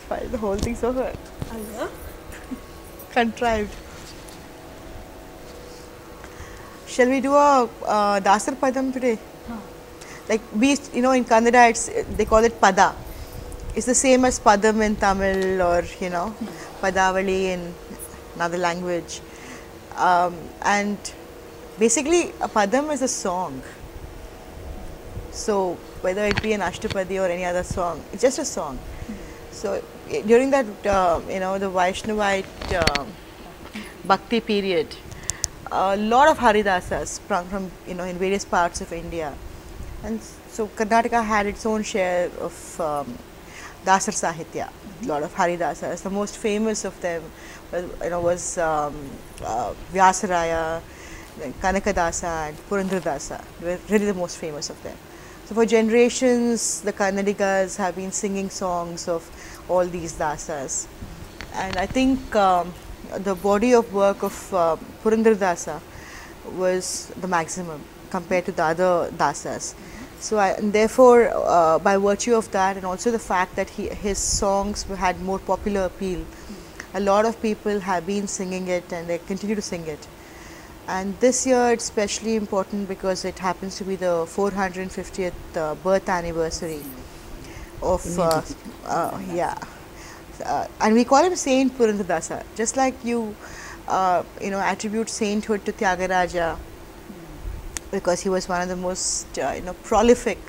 Find the whole thing so contrived. Shall we do a Dasar Padam today? Like we, in Kannada, they call it Pada. It's the same as Padam in Tamil or Padavali in another language. And basically, a Padam is a song. So whether it be an Ashtapadi or any other song, it's just a song. So during that, the Vaishnavite Bhakti period, a lot of Haridasas sprung from, in various parts of India. And so Karnataka had its own share of Dasar Sahitya, a lot of Haridasas. The most famous of them was Vyasaraya, Kanakadasa and Purandaradasa. They were really the most famous of them. So for generations, the Kannadigas have been singing songs of all these dasas. And I think the body of work of Purandaradasa was the maximum compared to the other dasas. So and therefore, by virtue of that and also the fact that his songs had more popular appeal, a lot of people have been singing it and they continue to sing it. And this year it's especially important because it happens to be the 450th birth anniversary of and we call him Saint Purandaradasa, just like you attribute sainthood to Tyagaraja because he was one of the most prolific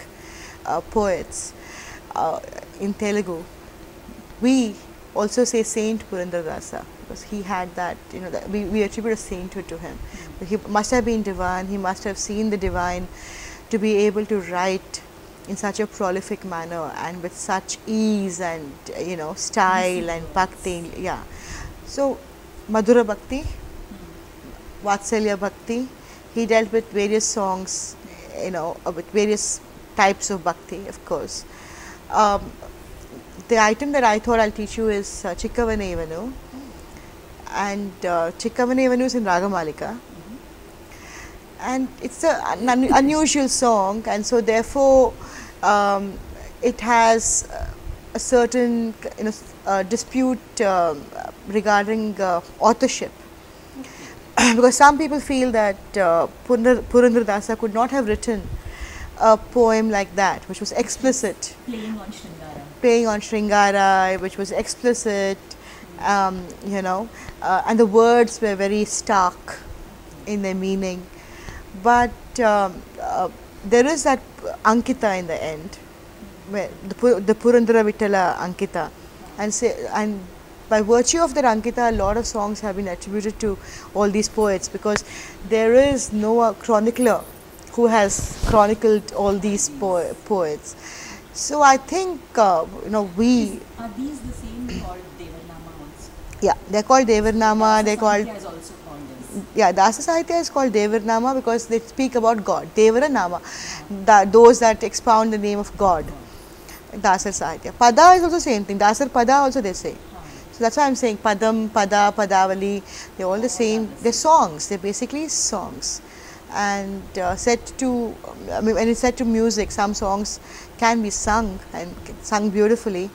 poets in Telugu. We also say Saint Purandaradasa because he had that, that we attribute a sainthood to him. But he must have been divine, he must have seen the divine to be able to write in such a prolific manner and with such ease and style and bhakti. Yeah. So Madhura Bhakti, Vatsalya Bhakti, he dealt with various songs, with various types of bhakti, of course. The item that I thought I'll teach you is Chikkavane Ivanu, and Chikkavane Ivanu is in Ragamalika, and it's an unusual song, and so therefore it has a certain dispute regarding authorship. Because some people feel that Purandaradasa could not have written a poem like that, which was explicit. Playing on Sringara, which was explicit, and the words were very stark in their meaning. But there is that Ankita in the end, where the Purandara Vittala Ankita, and by virtue of that Ankita, a lot of songs have been attributed to all these poets because there is no chronicler who has chronicled all these poets. So I think we. Are these the same called Devarnama also? Yeah, they're called Devarnama. They're called. Is also called this. Yeah, Dasa Sahitya is called Devarnama because they speak about God. Devaranama, those that expound the name of God. Dasar Sahitya. Pada is also the same thing. Dasar Pada also they say. So that's why I'm saying Padam, Pada, Padavali, they're all the same. They're songs. They're basically songs. And set to, when it's set to music, some songs can be sung and sung beautifully.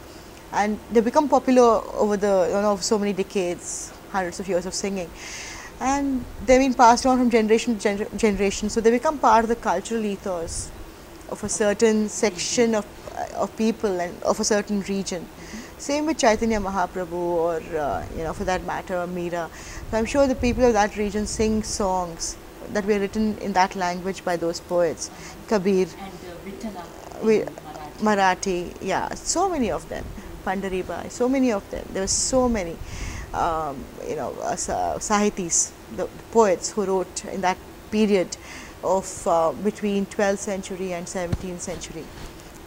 And they become popular over the, so many decades, hundreds of years of singing. And they've been passed on from generation to generation. So they become part of the cultural ethos of a certain section of people and of a certain region. Same with Chaitanya Mahaprabhu or, for that matter, Meera. So I'm sure the people of that region sing songs that were written in that language by those poets. Kabir. And written up in Marathi, yeah, so many of them. Pandaribai, so many of them. There were so many, Sahitis, the poets who wrote in that period of between 12th century and 17th century,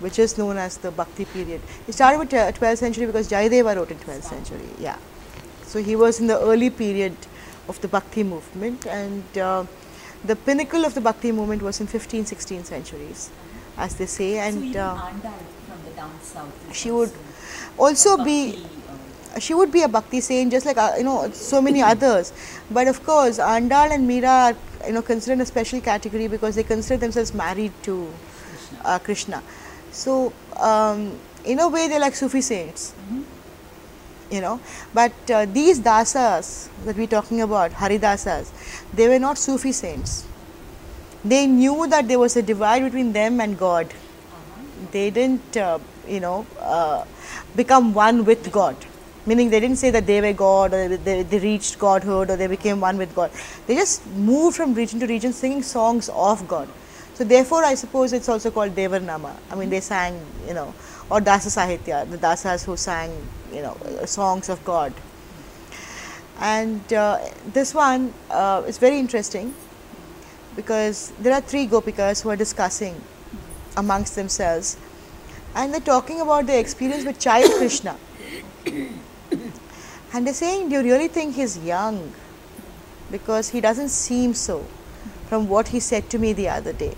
which is known as the Bhakti period. It started with 12th century because Jayadeva wrote in 12th century, yeah. So he was in the early period of the Bhakti movement, and the pinnacle of the Bhakti movement was in 15th, 16th centuries, as they say. And so even Andal from the down south. She would also be. She would be a Bhakti saint, just like so many others. But of course, Andal and Meera are considered a special category because they consider themselves married to Krishna. So in a way they're like Sufi saints, you know. But these dasas that we're talking about, Haridasas, they were not Sufi saints. They knew that there was a divide between them and God. They didn't, become one with God. Meaning they didn't say that they were God, or they reached Godhood, or they became one with God. They just moved from region to region singing songs of God. So therefore I suppose it's also called Devarnama. I mean, they sang, or Dasa Sahitya, the Dasas who sang, songs of God. And this one is very interesting, because there are 3 Gopikas who are discussing amongst themselves, and they're talking about their experience with child Krishna. And they're saying, do you really think he's young? Because he doesn't seem so from what he said to me the other day.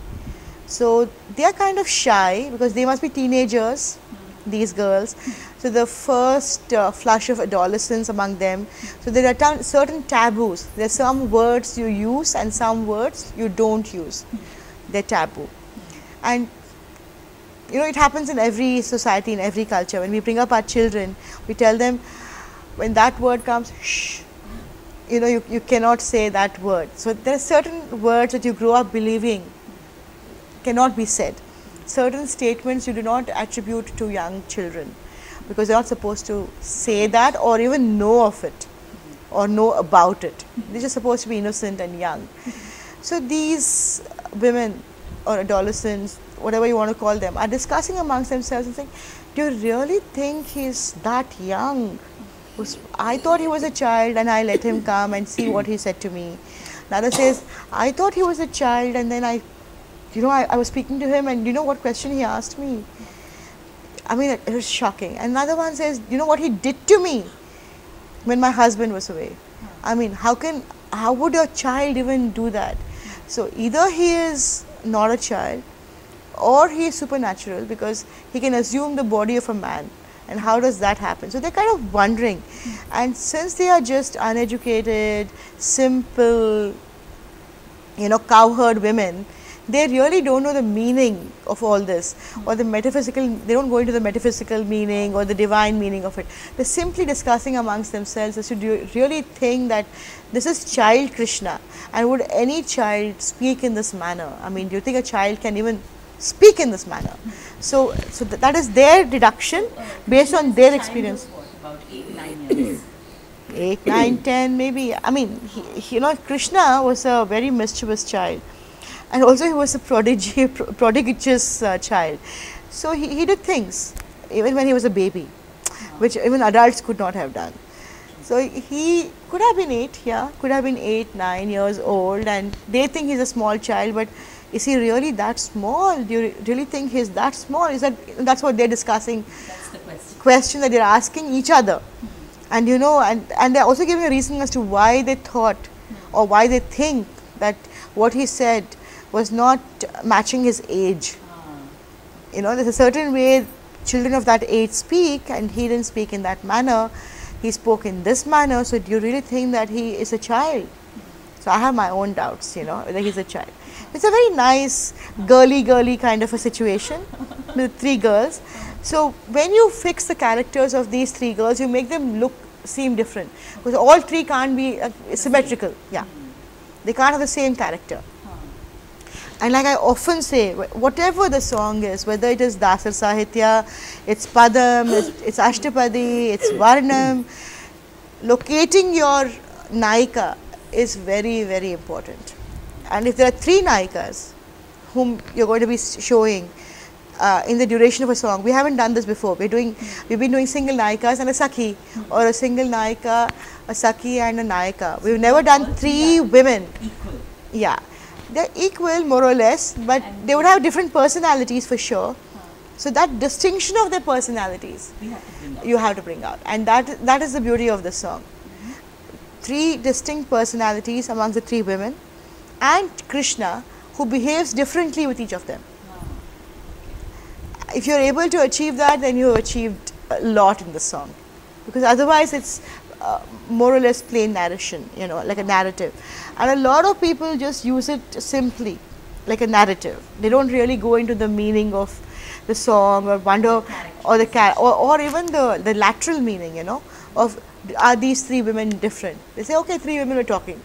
So they are kind of shy, because they must be teenagers, these girls. So the first flush of adolescence among them. So there are certain taboos. There are some words you use and some words you don't use. They're taboo. And it happens in every society, in every culture. When we bring up our children, we tell them, when that word comes, shh, you cannot say that word. So there are certain words that you grow up believing cannot be said. Certain statements you do not attribute to young children, because they're not supposed to say that or even know of it or know about it. They're just supposed to be innocent and young. So these women or adolescents, whatever you want to call them, are discussing amongst themselves and saying, do you really think he's that young? I thought he was a child and I let him come and see what he said to me. Another says, I thought he was a child, and then I was speaking to him, and you know what question he asked me? I mean, it was shocking. Another one says, you know what he did to me when my husband was away? I mean, how would a child even do that? So either he is not a child, or he is supernatural, because he can assume the body of a man. And how does that happen? So they're kind of wondering. And since they are just uneducated, simple, cowherd women, they really don't know the meaning of all this, or the metaphysical. They don't go into the metaphysical meaning or the divine meaning of it. They're simply discussing amongst themselves as to, do you really think that this is child Krishna, and would any child speak in this manner? I mean, do you think a child can even speak in this manner? So that is their deduction based on their experience. What, about 8, 9 years? 8, 9, 10 maybe. I mean, Krishna was a very mischievous child, and also he was a prodigious child. So he did things even when he was a baby, which even adults could not have done. So he could have been 8, could have been 8, 9 years old, and they think he's a small child, but is he really that small? Do you really think he's that small? That's what they're discussing? That's the question that they're asking each other. And and they're also giving a reason as to why they thought or why they think that what he said was not matching his age. There's a certain way children of that age speak, and he didn't speak in that manner. He spoke in this manner. So do you really think that he is a child? So I have my own doubts, whether he's a child. It's a very nice girly kind of a situation with 3 girls. So when you fix the characters of these 3 girls, you make them seem different, because all 3 can't be symmetrical. They can't have the same character. And like I often say, whatever the song is, whether it is Dasa Sahitya, it's Padam, it's Ashtapadi, it's Varnam, locating your Naika is very, very important. And if there are 3 Naikas whom you're going to be showing in the duration of a song, we haven't done this before. We've been doing single Naikas and a Sakhi, or a single Naika, a Sakhi and a Naika. We've never done 3 women. Equal. Yeah, they're equal more or less, but they would have different personalities for sure. So that distinction of their personalities, you have to bring out, and that is the beauty of the song. 3 distinct personalities amongst the 3 women, and Krishna, who behaves differently with each of them. If you're able to achieve that, then you have achieved a lot in the song, because otherwise it's more or less plain narration, like a narrative. And a lot of people just use it simply like a narrative. They don't really go into the meaning of the song or wonder or the or even the lateral meaning, you know, of are these three women different? They say, okay, three women were talking.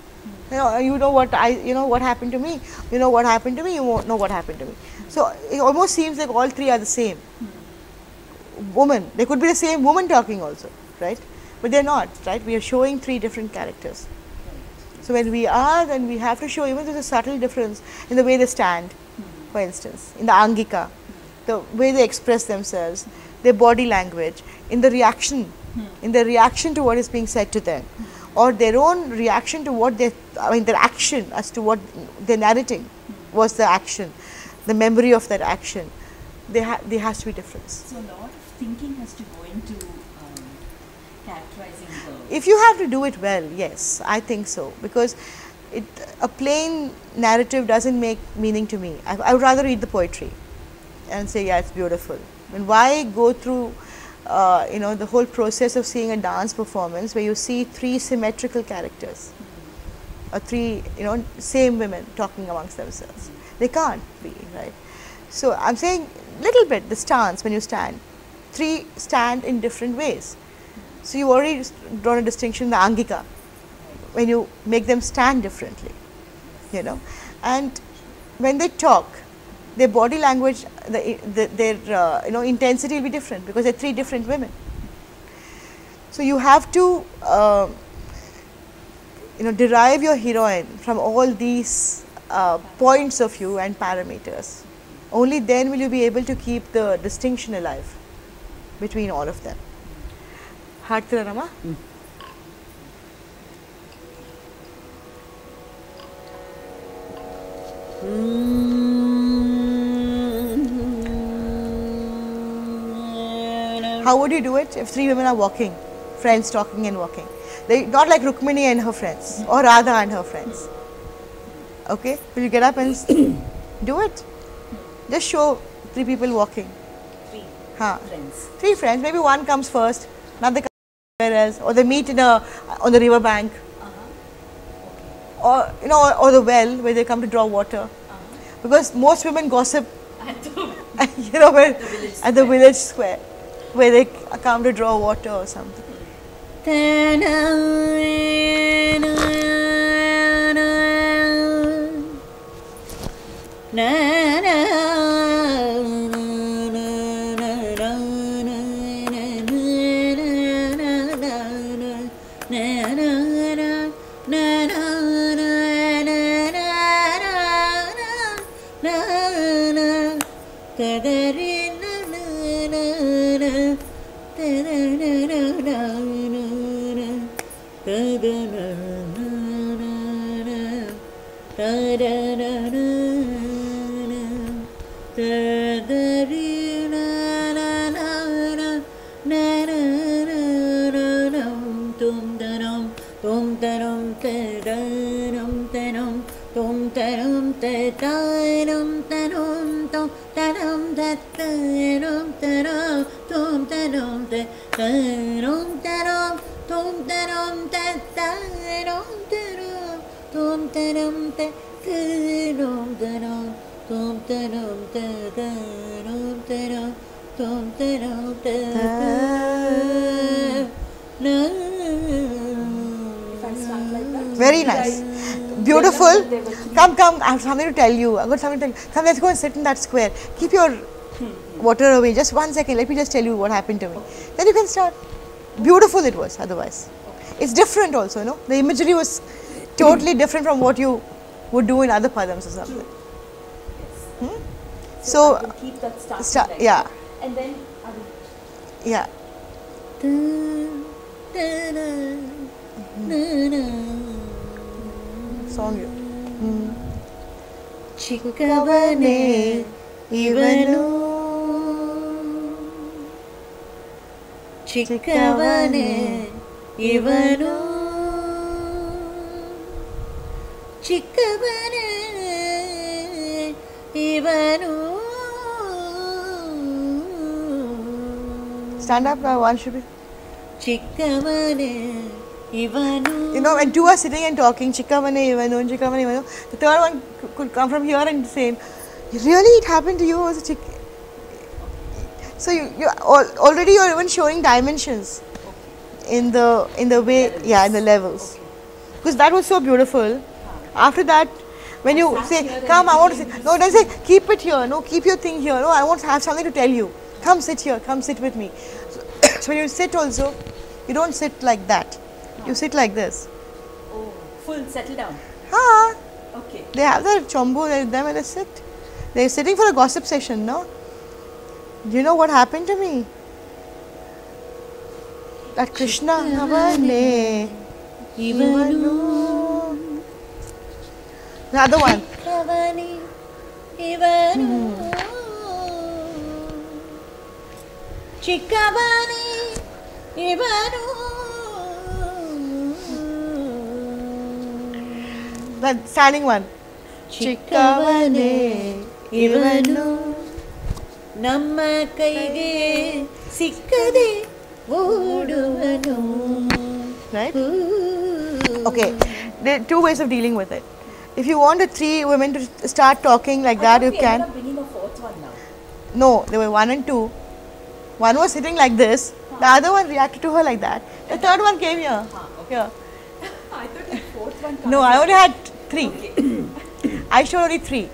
You know what what happened to me. You know what happened to me. You won't know what happened to me. So it almost seems like all three are the same woman. They could be the same woman talking also, right? But they're not, right? We are showing three different characters. So when we are, then we have to show, even there's a subtle difference in the way they stand, for instance, in the Angika, the way they express themselves, their body language, in the reaction to what is being said to them, or their own reaction to what their action as to what they're narrating was the action, the memory of that action. There has to be difference. So a lot of thinking has to go into characterizing the. If you have to do it well, yes, I think so, because a plain narrative doesn't make meaning to me. I would rather read the poetry and say, yeah, it's beautiful. And why go through the whole process of seeing a dance performance where you see three symmetrical characters or three same women talking amongst themselves? They can't be, right? So I'm saying little bit the stance when you stand. Three stand in different ways. So you already drawn a distinction in the Angika when you make them stand differently, and when they talk, their body language, their intensity will be different because they're three different women. So you have to derive your heroine from all these points of view and parameters. Only then will you be able to keep the distinction alive between all of them. Hartira Rama? How would you do it if three women are walking, friends talking and walking? They not like Rukmini and her friends or Radha and her friends. Okay, will you get up and do it? Just show three people walking. Friends. Three friends. Maybe one comes first, another comes somewhere else, or they meet on the river bank, or or the well where they come to draw water. Because most women gossip At the at the village square where they come to draw water or something. Very nice. Beautiful. Come, I have something to tell you. I've got something to tell you. Come, let's go and sit in that square. Keep your water away. Just 1 second. Let me just tell you what happened to me. Then you can start. Beautiful it was otherwise. It's different also, The imagery was totally different from what you would do in other padams or something. Yes. So I will keep that starting like yeah. that. And then I will. Yeah. Song you. Chikkavane ivanu Chikkavane ivanu Chikkavane ivanu. Stand up now, one should be. Chikkavane ivanu. When two are sitting and talking, Chikkavane ivanu, Chikkavane ivanu, the third one could come from here and say, really, it happened to you as a chick. So already you're even showing dimensions in the way, yeah, in the levels. Because that was so beautiful. After that, when you say, come, I want to say, no, don't say, keep it here, no, keep your thing here, no, I want to have something to tell you. Come sit here, come sit with me. So when you sit also, you don't sit like that. You sit like this. Oh, full, settle down. Ah, Okay. they have their chombo, them and they sit. They're sitting for a gossip session, no? Do you know what happened to me? That Krishna Navane Ivanu. The other one. Chikkavani Ivanu. That standing one. Chikkavane Ivanu. ನಮ್ಮ ಕೈಗೆ ಸಿಕ್ಕದೆ ಓಡುವನು. Right? Okay, there are two ways of dealing with it. If you want the three women to start talking like that, you We can. ended up bringing a fourth one now. No, there were 1 and 2. One was sitting like this, the other one reacted to her like that. The third one came here. Here. I thought the fourth one. No, I only had 3. I showed only 3.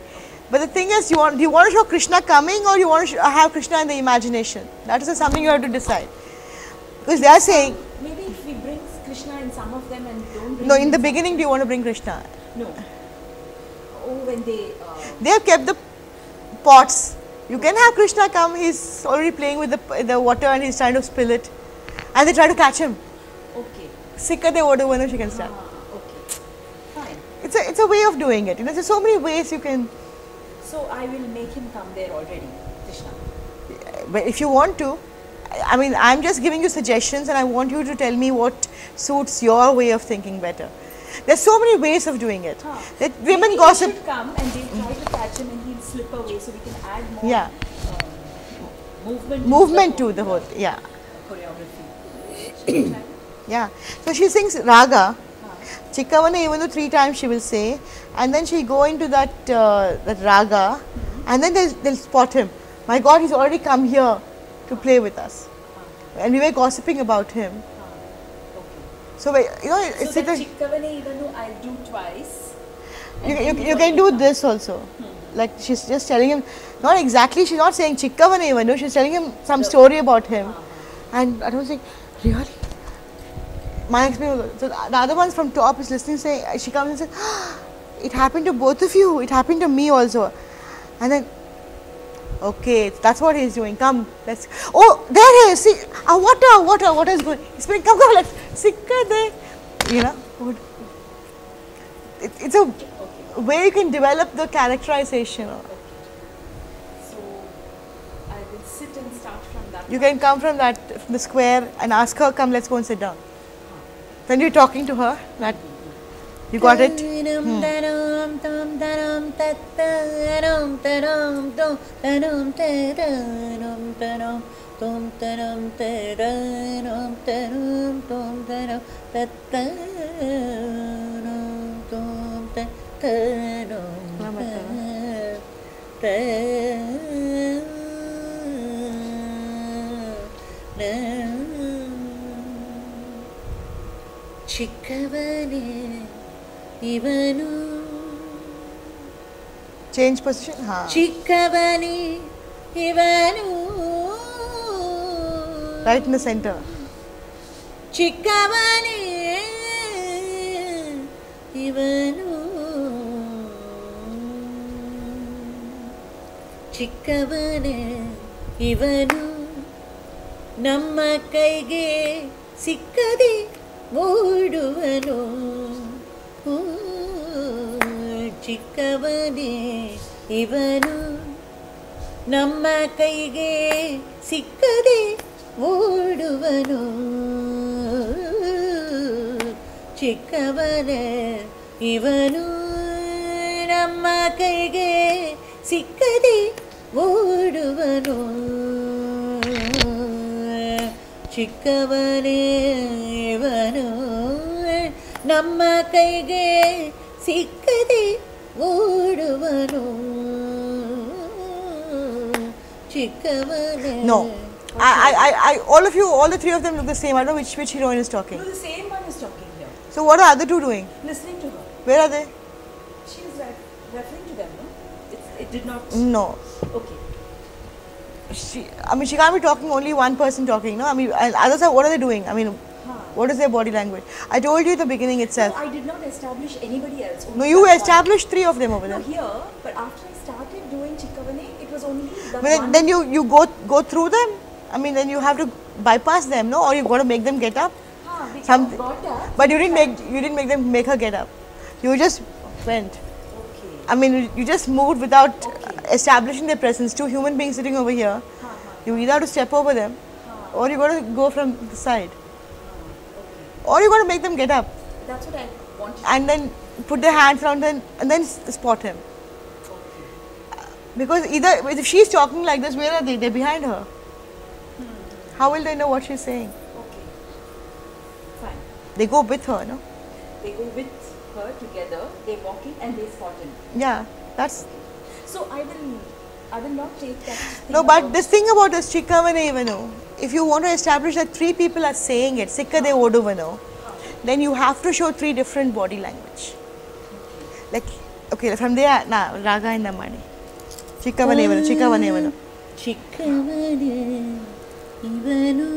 But the thing is, do you want to show Krishna coming or you want to have Krishna in the imagination? That is something you have to decide. Because they are saying, Maybe if we bring Krishna in some of them and don't bring no, in the some- beginning, do you want to bring Krishna? No. Oh, when they. They have kept the pots. You can have Krishna come, he's already playing with the water and he's trying to spill it. And they try to catch him. Okay. Sikka de odu she can start. Okay. Fine. It's a way of doing it. You know, there's so many ways you can. So I will make him come there already, Krishna. But if you want to, I mean, I'm just giving you suggestions and I want you to tell me what suits your way of thinking better. There's so many ways of doing it. That women Maybe gossip. He should come and they'll try to catch him and he'll slip away so we can add more Yeah. movement To the whole, yeah. choreography. Yeah. So she sings Raga. Chikkavane, even though 3 times she will say, and then she'll go into that Raga, and then they'll spot him. My God, he's already come here to play with us. And we were gossiping about him. Okay. So, you know, So it's that like, Chikkavane Ivanu I'll do twice. you can do this also. Like she's just telling him, not exactly, she's not saying Chikkavane Ivanu, she's telling him some story about him. And I was like, really? My experience was, so the other ones from top is listening, saying, she comes and says, "Ah, it happened to both of you, it happened to me also." And then, okay, that's what he's doing, come, let's, oh, there he is, see, water is going, he's saying, come, let's, Sikka there, you know, it's a way you can develop the characterization. So I will sit and start from that. You can come from the square and ask her, come, let's go and sit down. Then you're talking to her, that, you got it? ಚಿಕ್ಕವನೇ ಇವನು Change position? Ha. ಚಿಕ್ಕವನೇ ಇವನು Right in the center. ಚಿಕ್ಕವನೇ ಇವನು ಚಿಕ್ಕವನೇ ಇವನು ನಮ್ಮ ಕೈಗೆ ಸಿಕ್ಕದೆ ಓಡುವನು ಚಿಕ್ಕವನೇ ಇವನು ನಮ್ಮ ಕೈಗೆ ಸಿಕ್ಕದೆ ಓಡುವನು ಚಿಕ್ಕವನೇ ಇವನು ನಮ್ಮ ಕೈಗೆ ಸಿಕ್ಕದೆ ಓಡುವನು ಚಿಕ್ಕವನೇ ಇವನು ನಮ್ಮ ಕೈಗೆ ಸಿಕ್ಕದೆ ಓಡುವನು ಚಿಕ್ಕವನೇ. No. All of you, all the three of them look the same. I don't know which heroine is talking. No, the same one is talking here. So what are the other two doing? Listening to her. Where are they? She is referring to them, no? It did not. No. Okay. She can't be talking, only one person talking, no? I mean, and others are, what are they doing? I mean, what is their body language? I told you at the beginning itself. No, I did not establish anybody else. No, only you that established three of them over one. there. No, here, but after I started doing Chikkavane, it was only that But one. then you go through them. I mean, then you have to bypass them, no? Or you got to make them get up. We Something. got that. But you didn't make them make her get up. You just went. Okay. I mean, you just moved without establishing their presence. Two human beings sitting over here. You either have to step over them, or you got to go from the side, or you got to make them get up, That's what I wanted. and then put their hands around them, and then spot him. Because either if she's talking like this, where are they? They're behind her. How will they know what she's saying? Okay. Fine. They go with her, no? They go with her together, they walk in and they spot him. Yeah, that's So I will not take that thing no. But about- this thing about this Chikkavane Ivanu, if you want to establish that three people are saying it, Sikkade Oduvanu, then you have to show three different body language. Like, okay, from there, Raga in the Mani. Chikkavane Ivanu, Chikkavane Ivanu. ಚಿಕ್ಕವನೇ ಇವನು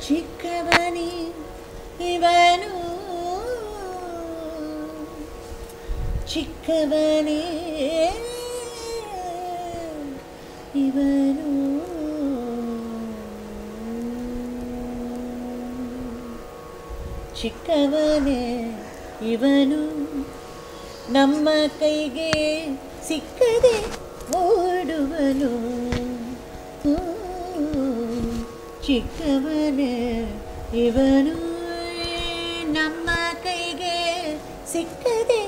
ಚಿಕ್ಕವನೇ ಇವನು ಚಿಕ್ಕವನೇ ಇವನು ಚಿಕ್ಕವನೇ ಇವನು ನಮ್ಮ ಕೈಗೆ ಸಿಕ್ಕದೆ ಓಡುವನು ಚಿಕ್ಕವನೇ ಇವನು ನಮ್ಮ ಕೈಗೆ ಸಿಕ್ಕದೆ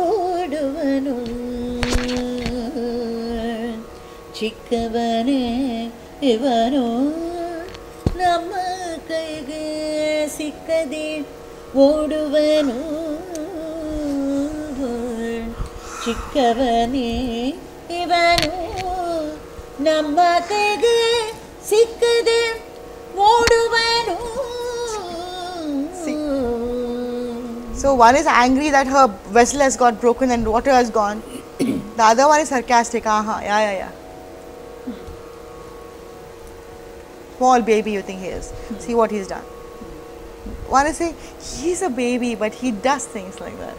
ಓಡುವನು ಚಿಕ್ಕವನೇ ಇವನು ನಮ್ಮ ಕೈಗೆ ಸಿಕ್ಕದೆ ಓಡುವನು ಚಿಕ್ಕವನೇ ಇವನು ನಮ್ಮ ಕೈಗೆ ಸಿಕ್ಕದೆ ಓಡುವನು. So one is angry that her vessel has got broken and water has gone. The other one is sarcastic. Yeah. Small baby, you think he is. See what he's done. One is saying he's a baby, but he does things like that.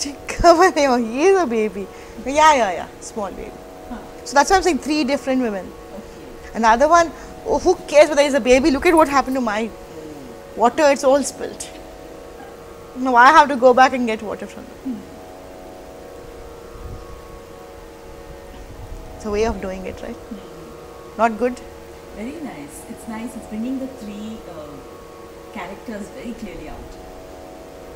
Chikkavaneva, he is a baby. Yeah. Small baby. So that's why I'm saying three different women. Another one, oh, who cares whether he's a baby? Look at what happened to mine. Water, it's all spilt. Now I have to go back and get water from them. It's a way of doing it, right? Not good? Very nice. It's nice. It's bringing the three characters very clearly out.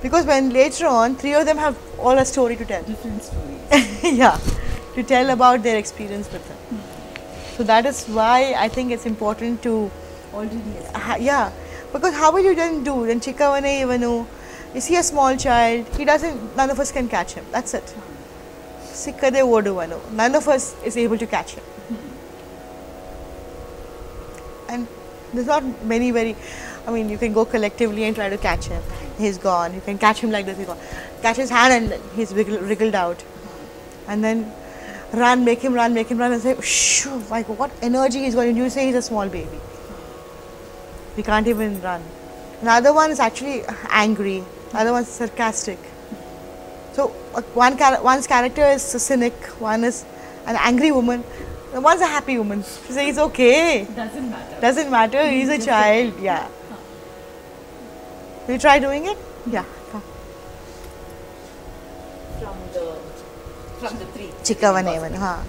Because when later on, three of them have all a story to tell. Different stories. Yeah, to tell about their experience with them. So that is why I think it's important to, Already established. yeah, because how will you then do? Then Chikkavane Ivanu, is he a small child? He doesn't, none of us can catch him. That's it. Sikkade Oduvanu, none of us is able to catch him. And there's not many I mean, you can go collectively and try to catch him. He's gone. You can catch him like this. He's gone. Catch his hand and he's wriggled out. And then make him run and say, shoo, like what energy he's got. And you say he's a small baby. He can't even run. Another one is actually angry. Another one's sarcastic. So one's character is a cynic. One is an angry woman. And one's a happy woman. She says it's okay. Doesn't matter. Doesn't matter. He's a child. Yeah. Will you try doing it? Yeah. Come. From the three. Chikkavane Ivanu, huh?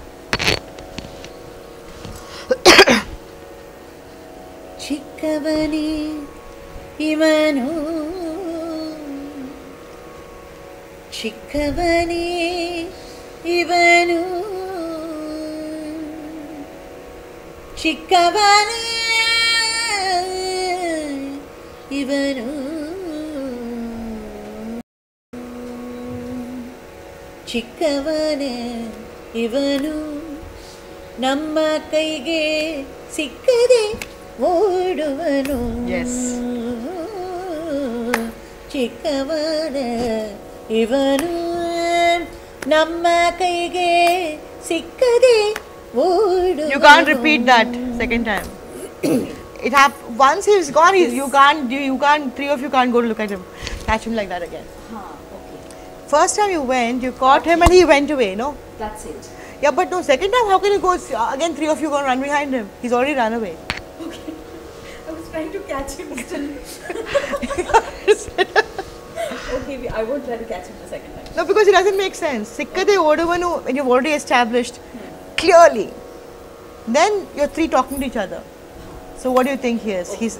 ಚಿಕ್ಕವನೇ ಇವನು ಚಿಕ್ಕವನೇ ಇವನು ಚಿಕ್ಕವನೇ ಇವನು ಚಿಕ್ಕವನೇ ಇವನು ನಮ್ಮ ಕೈಗೆ ಸಿಕ್ಕದೆ ಓಡುವನು. Yes. ಚಿಕ್ಕವನೇ ಇವನು ನಮ್ಮ ಕೈಗೆ ಸಿಕ್ಕದೆ ಓಡುವನು. You can't repeat that second time. Once he's gone, you can't, three of you can't go to look at him, catch him like that again. Okay. First time you went, you caught him and he went away, no? That's it. Yeah, but no, second time, how can you go, again three of you going to run behind him? He's already run away. Okay. I was trying to catch him still. Okay, I won't try to catch him the second time. No, because it doesn't make sense. Sikkade oduvanu, when you've already established clearly. Then you're three talking to each other. So what do you think he is? He's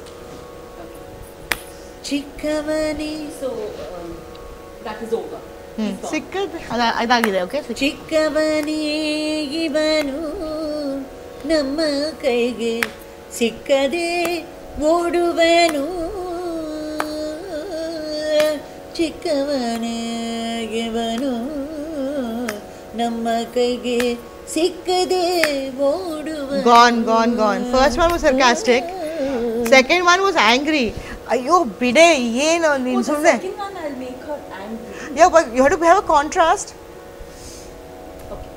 ಚಿಕ್ಕವನೇ So, that is over. He's gone. Sikkad, adagide, okay? ಚಿಕ್ಕವನೇ ಇವನು ನಮ್ಮ ಕೈಗೆ ಸಿಕ್ಕದೆ ಓಡುವನು. ಚಿಕ್ಕವನೇ ಇವನು ನಮ್ಮ ಕೈಗೆ ಸಿಕ್ಕದೆ ಓಡುವನು. Gone. First one was sarcastic. Second one was angry. Ayyo, bide, yeno, Oh, the insumne. second one I'll make her angry. Yeah, but you have to have a contrast. Okay.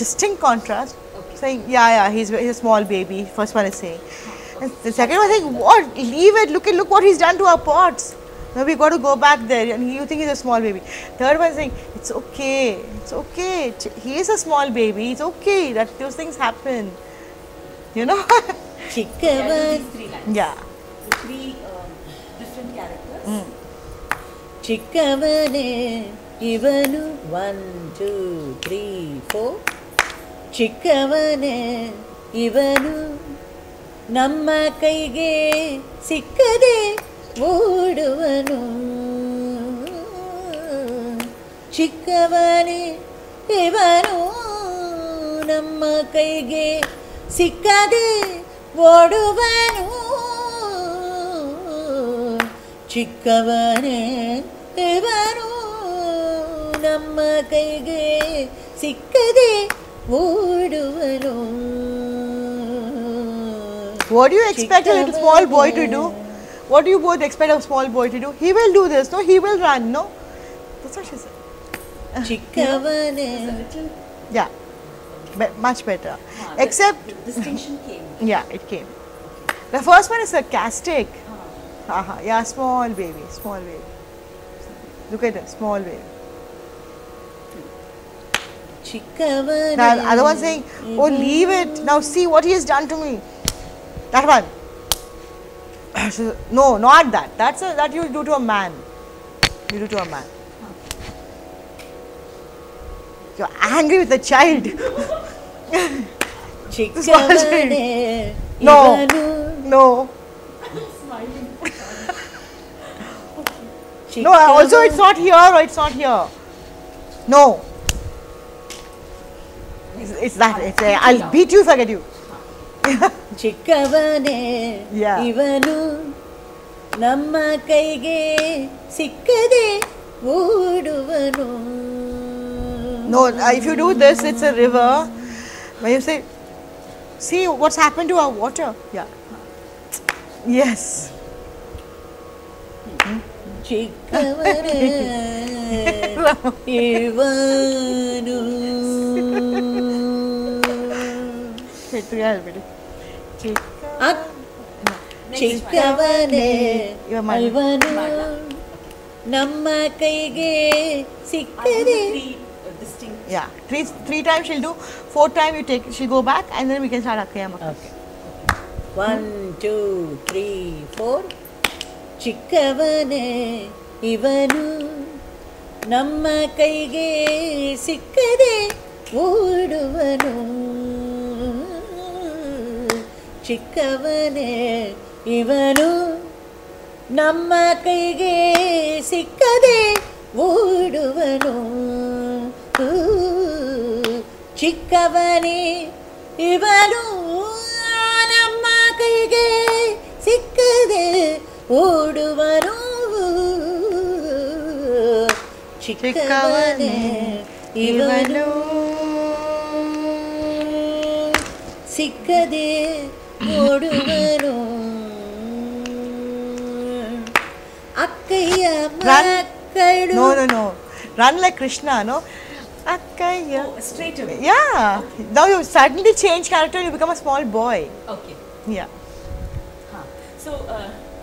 Distinct contrast. Okay. Saying, yeah, he's a small baby. First one is saying. And the second one saying, what? Leave it. Look what he's done to our pots. Now we got to go back there. And you think he's a small baby. Third one saying, it's okay. He is a small baby. It's okay that those things happen. You know? Yeah, ಚಿಕ್ಕವನೇ these three lines. Yeah. The three different characters. ಚಿಕ್ಕವನೇ ಇವನು 1 2 3 4. ಚಿಕ್ಕವನೇ ಇವನು ನಮ್ಮ ಕೈಗೆ ಸಿಕ್ಕದೆ ಓಡುವನು. ಚಿಕ್ಕವನೇ ಇವನು ನಮ್ಮ ಕೈಗೆ ಸಿಕ್ಕದೆ ಓಡುವನು. ಚಿಕ್ಕವನೇ ಇವನು ನಮ್ಮ ಕೈಗೆ ಸಿಕ್ಕದೆ ಓಡುವನು. What do you expect a little small boy to do? What do you both expect a small boy to do? He will do this, no? He will run, no? That's what she said. ಚಿಕ್ಕವನೇ It's a little Yeah. Much better. Except, the distinction came. yeah, it came. The first one is sarcastic. Yeah, small baby. Look at it, small baby. ಚಿಕ್ಕವನೇ Now, the other one saying, oh, leave it. Now see what he has done to me. That one. No, not that. That you do to a man. You do to a man. You're angry with the child. ಚಿಕ್ಕವನೇ No. ಇವನು No. Smiling. No, also it's not here or it's not here. No. It's that. I'll beat you if I get you. ಚಿಕ್ಕವನೇ Yeah. ಇವನು ನಮ್ಮ ಕೈಗೆ ಸಿಕ್ಕದೆ ಓಡುವನು. No, if you do this, it's a river. When you say, see what's happened to our water. Yeah. Yes. ಚಿಕ್ಕವನೇ ಇವನು ಚಿಕ್ಕವನೇ ಇವನು ನಮ್ಮ ಕೈಗೆ ಸಿಕ್ಕದೆ. Three distinct. Yeah. Three times she'll do. Fourth time she'll go back and then we can start Akkaya Makka. Okay. 1 2 3 4. ಚಿಕ್ಕವನೇ ಇವನು ನಮ್ಮ ಕೈಗೆ ಸಿಕ್ಕದೆ ಓಡುವನು. ಚಿಕ್ಕವನೇ ಇವನು ನಮ್ಮ ಕೈಗೆ ಸಿಕ್ಕದೆ ಓಡುವನು. ಚಿಕ್ಕವನೇ ಇವನು ನಮ್ಮ ಕೈಗೆ ಸಿಕ್ಕದೆ ಓಡುವನು. ಚಿಕ್ಕವನೇ ಇವನು ಸಿಕ್ಕದೆ ಓಡುವನು ಅಕ್ಕಯ್ಯ ಮಕ್ಕಳು. No. Run like Krishna, no? Akkaya. Oh, straight away. Yeah. Now you suddenly change character and you become a small boy. Okay. Yeah. Huh. So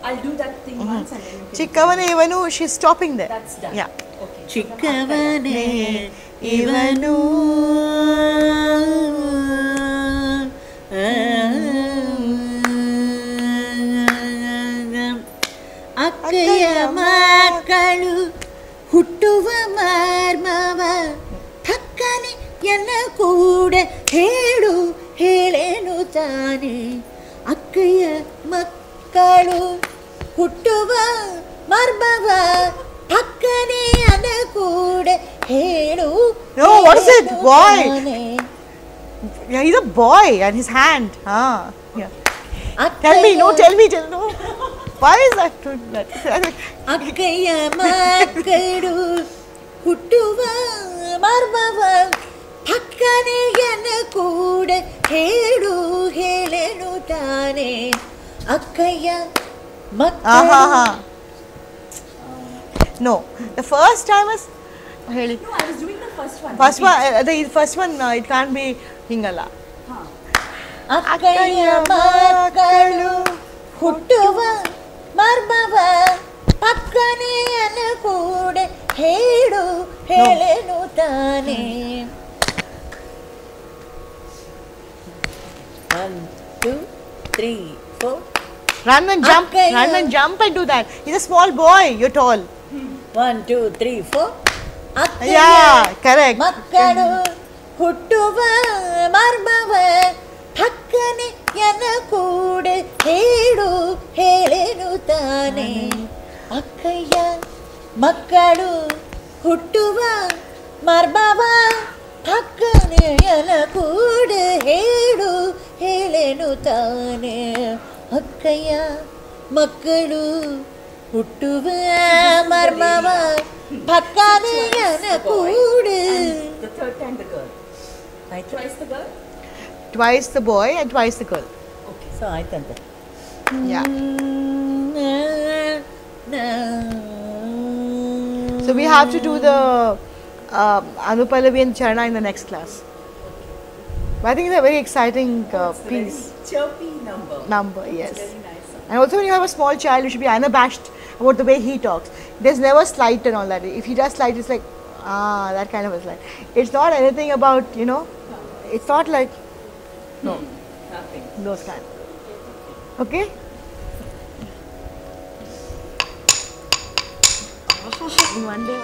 I'll do that thing once and then you can. Chikkavane Ivanu, she's stopping there. That's done. Yeah. Okay. ಚಿಕ್ಕವನೇ ಇವನು ಅಕ್ಕಯ್ಯ ಮಕ್ಕಳು ಹುಟ್ಟುವ ಮರ್ಮವ ಥಕ್ಕನೆ ಎಲ್ಲ ಕೂಡ ಹೇಳು ಹೇಳೇನು ತಾನೆ ಅಕ್ಕಯ್ಯ ಮಕ್ಕಳು ಹುಟ್ಟುವ ಮರ್ಮವ ಥಕ್ಕನೆ ಎಲ್ಲ ಕೂಡ ಹೇಳು. No, what is it, boy? ತಾನೆ. Yeah, he's a boy and his hand. Yeah. Tell me, no. Why is that doing that? ಅಕ್ಕಯ್ಯ ಮಕ್ಕಳು ಹುಟ್ಟುವ ಮರ್ಮವ ಪಕ್ಕನೆಯನ ಕೂಡ ಹೇಳು ಹೇಳೆನು ತಾನೆ ಅಕ್ಕಯ್ಯ ಮಕ್ಕಳು. No, the first time was. ಹೇಳಿ. No, I was doing the first one. First one, it can't be hingala. Huh. ಅಕ್ಕಯ್ಯ ಮಕ್ಕಳು ಹುಟ್ಟುವ ಮರ್ಮವ ಪಕ್ಕನೆಯನ ಕೂಡ ಹೇಳು ಹೇಳೆನು ತಾನೆ. 1 2 3 4. Run and jump and do that. He's a small boy, you're tall. 1 2 3 4. Yeah, correct. ಮಕ್ಕಳು ಹುಟ್ಟುವ ಮರ್ಮವ ಹಕ್ಕನೆ ಎನ ಕೂಡ ಹೇಳು ಹೇಳೆನು ತಾನೆ ಅಕ್ಕಯ್ಯ ಮಕ್ಕಳು ಹುಟ್ಟುವ ಮರ್ಮವ ಹಕ್ಕನೆ ಎನ ಕೂಡ ಹೇಳು ಹೇಳೆನು ತಾನೆ ಅಕ್ಕಯ್ಯ ಮಕ್ಕಳು ಹುಟ್ಟುವ ಮರ್ಮವ ಭಕ್ಕನೆ ಎನ ಕೂಡ. The third time the girl. ಆಯ್ತು. Twice the girl. Twice the boy and twice the girl. Okay. So ಆಯ್ತಂತೆ. Yeah. So we have to do the Anupallavi and Charana in the next class. But I think it's a very exciting It's a piece. very chirpy number. Yes. It's very nice. And also when you have a small child, you should be unabashed about the way he talks. There's never slight and all that. If he does slight, it's like, that kind of a slight. It's not anything about, it's not like, no, Nothing. those kind. Okay? In one day.